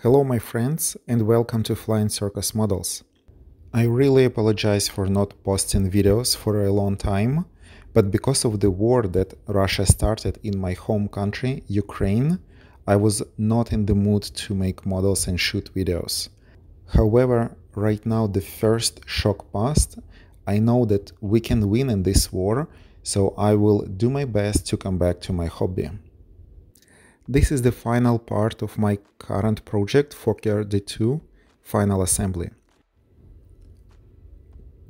Hello my friends and welcome to Flying Circus Models. I really apologize for not posting videos for a long time, but because of the war that Russia started in my home country, Ukraine, I was not in the mood to make models and shoot videos. However, right now the first shock passed. I know that we can win in this war, so I will do my best to come back to my hobby. This is the final part of my current project, Fokker D.II final assembly.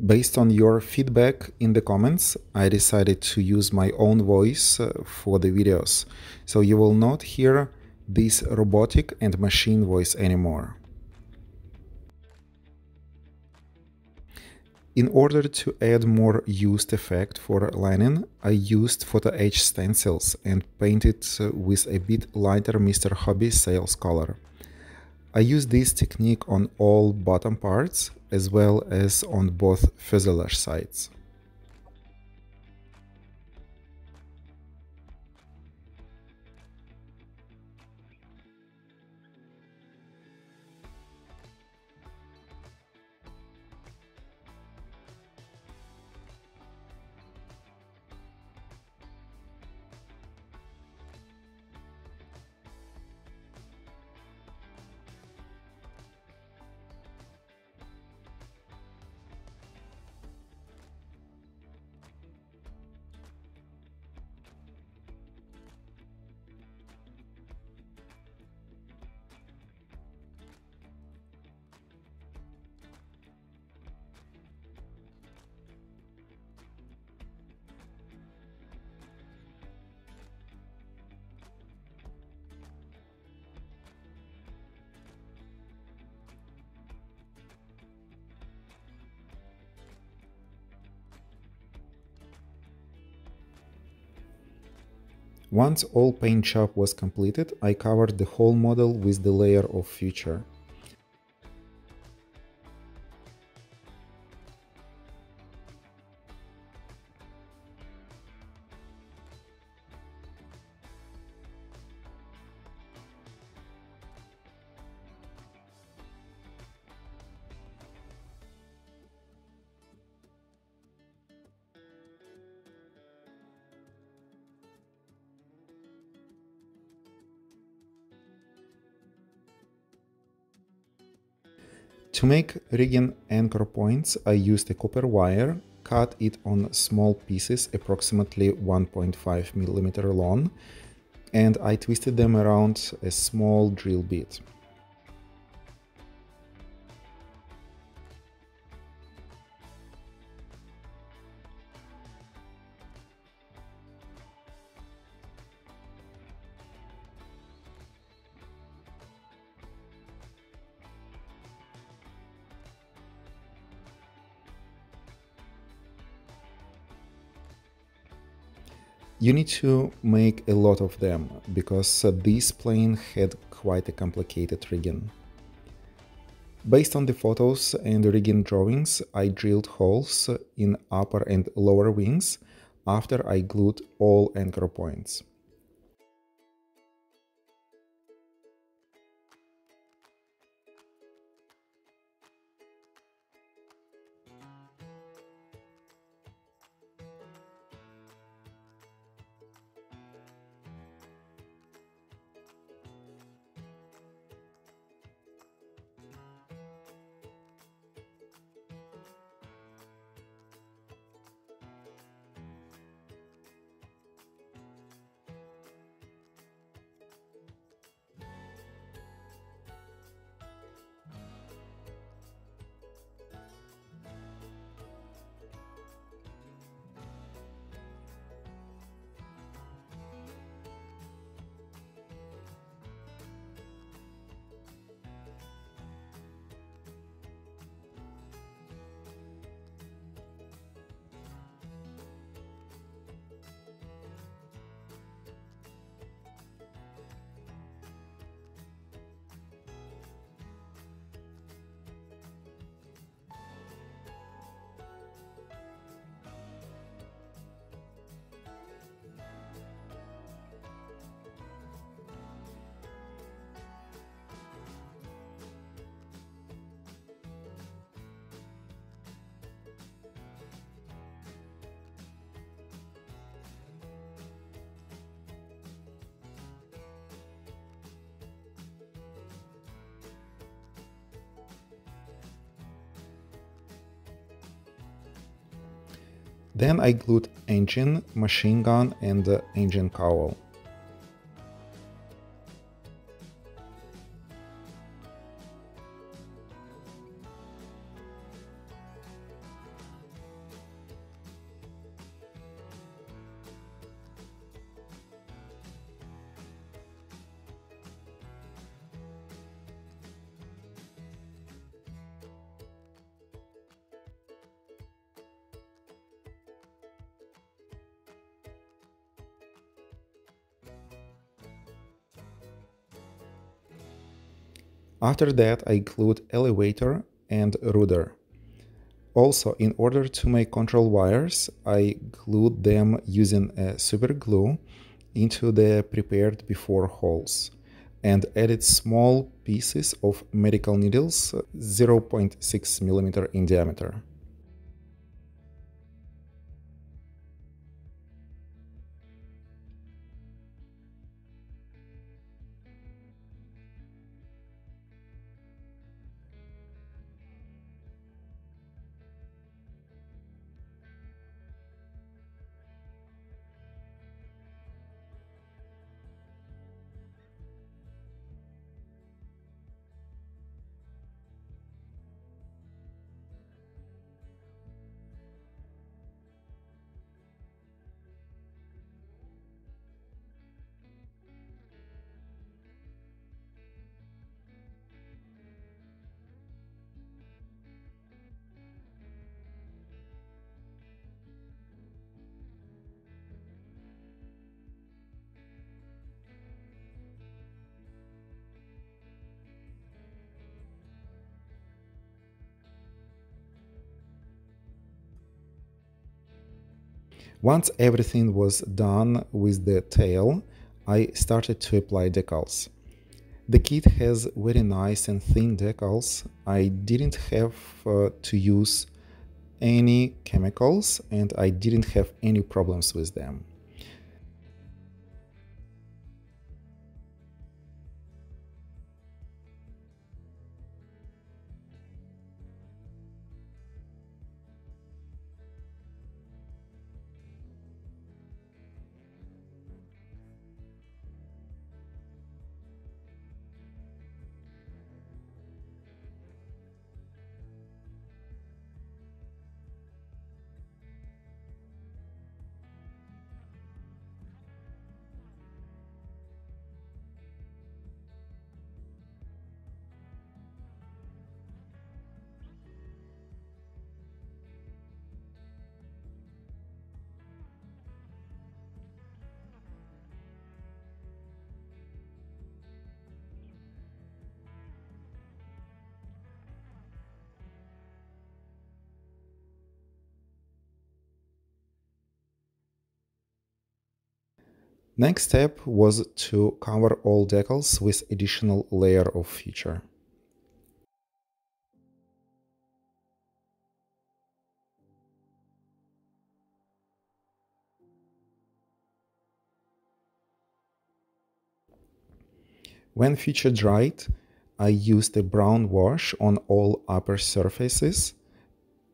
Based on your feedback in the comments, I decided to use my own voice for the videos, so you will not hear this robotic and machine voice anymore. In order to add more used effect for lining, I used photo etch stencils and painted with a bit lighter Mr. Hobby sales color. I use this technique on all bottom parts as well as on both fuselage sides. Once all paint job was completed, I covered the whole model with the layer of future. To make rigging anchor points, I used a copper wire, cut it on small pieces approximately 1.5 mm long, and I twisted them around a small drill bit. You need to make a lot of them, because this plane had quite a complicated rigging. Based on the photos and rigging drawings, I drilled holes in upper and lower wings after I glued all anchor points. Then I glued engine, machine gun and engine cowl. After that, I glued elevator and rudder. Also, in order to make control wires, I glued them using a super glue into the prepared before holes and added small pieces of medical needles 0.6 millimeter in diameter. Once everything was done with the tail, I started to apply decals. The kit has very nice and thin decals. I didn't have to use any chemicals and I didn't have any problems with them. Next step was to cover all decals with additional layer of feature. When feature dried, I used a brown wash on all upper surfaces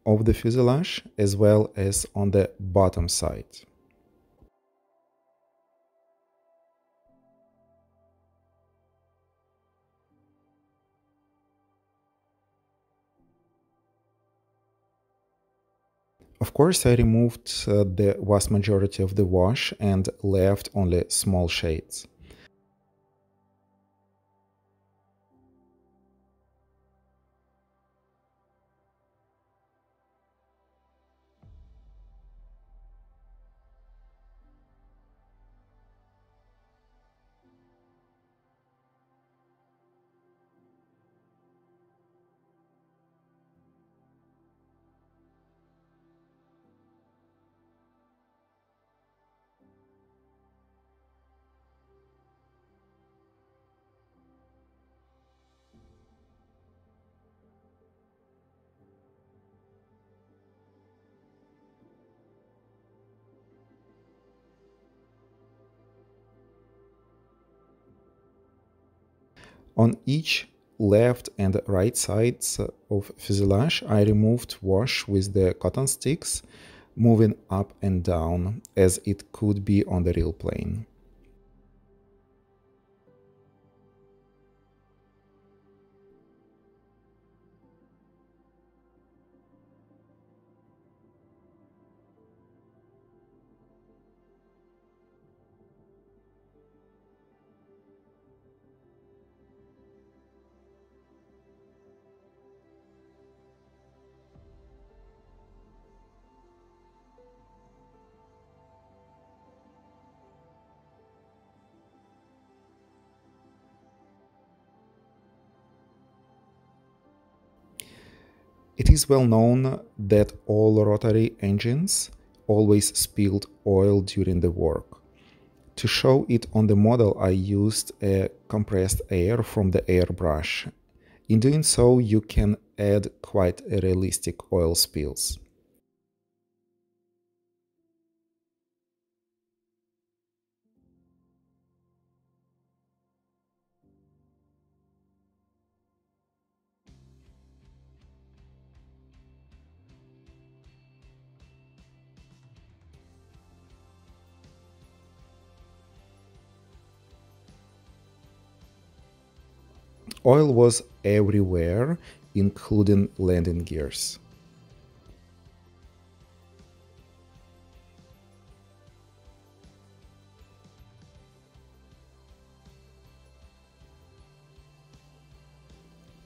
of the fuselage as well as on the bottom side. Of course, I removed the vast majority of the wash and left only small shades. On each left and right sides of fuselage, I removed wash with the cotton sticks moving up and down as it could be on the real plane. It is well known that all rotary engines always spilled oil during the work. To show it on the model, I used a compressed air from the airbrush. In doing so, you can add quite a realistic oil spills. Oil was everywhere, including landing gears.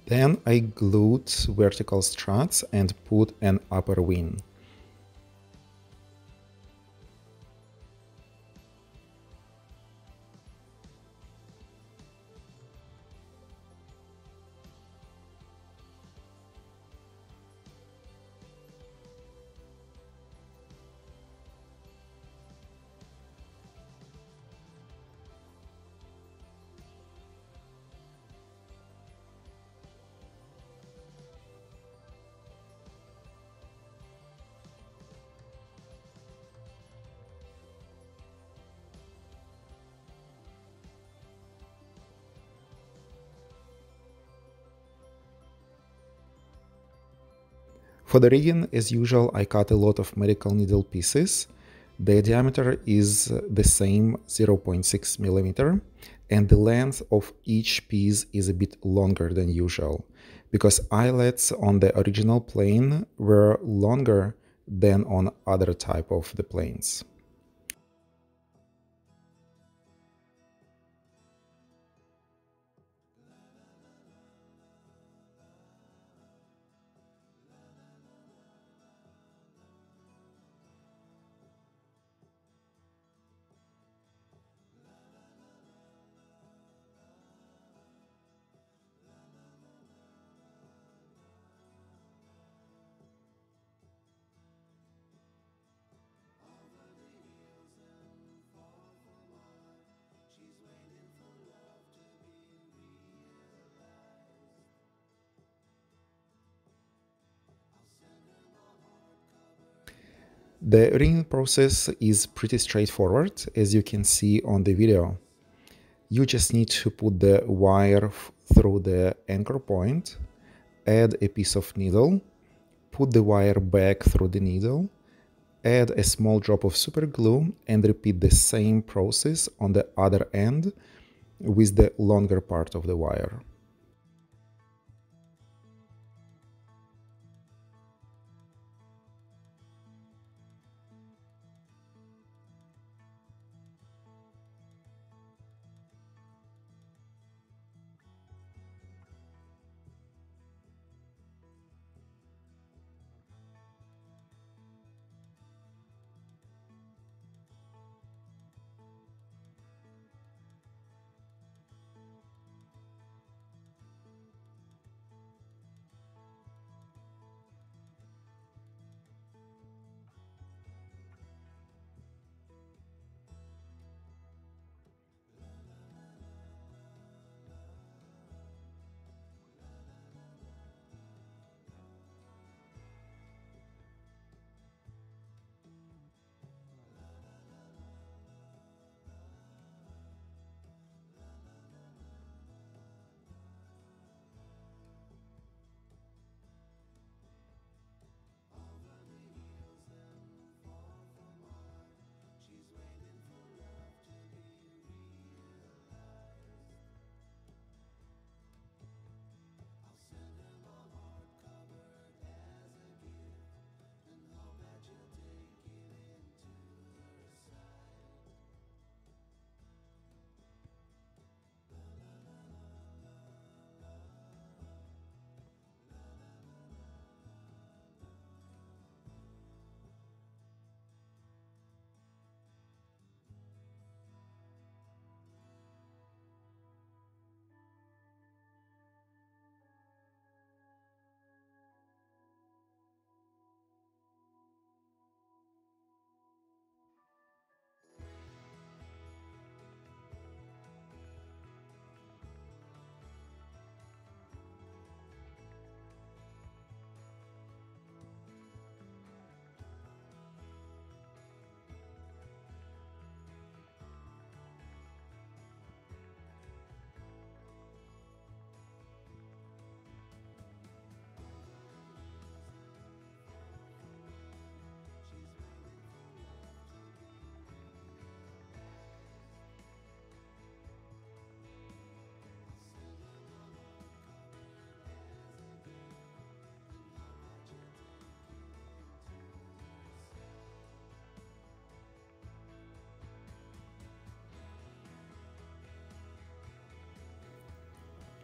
Then I glued vertical struts and put an upper wing. For the rigging, as usual, I cut a lot of medical needle pieces. The diameter is the same, 0.6 millimeter, and the length of each piece is a bit longer than usual, because eyelets on the original plane were longer than on other type of the planes. The rigging process is pretty straightforward, as you can see on the video. You just need to put the wire through the anchor point, add a piece of needle, put the wire back through the needle, add a small drop of super glue, and repeat the same process on the other end with the longer part of the wire.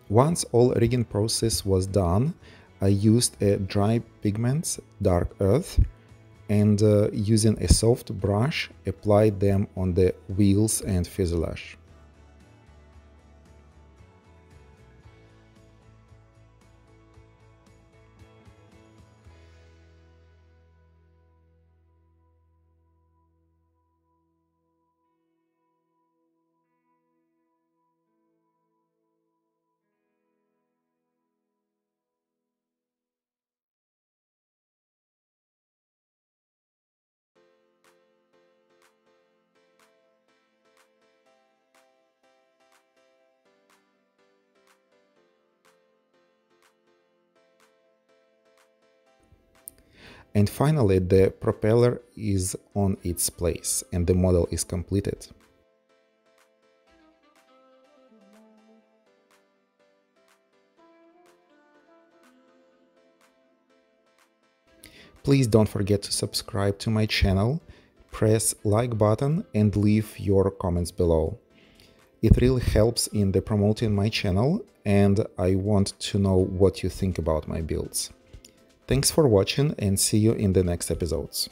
Once all rigging process was done, I used a dry pigments, dark earth, and using a soft brush applied them on the wheels and fuselage. And finally, the propeller is on its place and the model is completed. Please don't forget to subscribe to my channel, press like button and leave your comments below. It really helps in the promoting my channel and I want to know what you think about my builds. Thanks for watching and see you in the next episodes.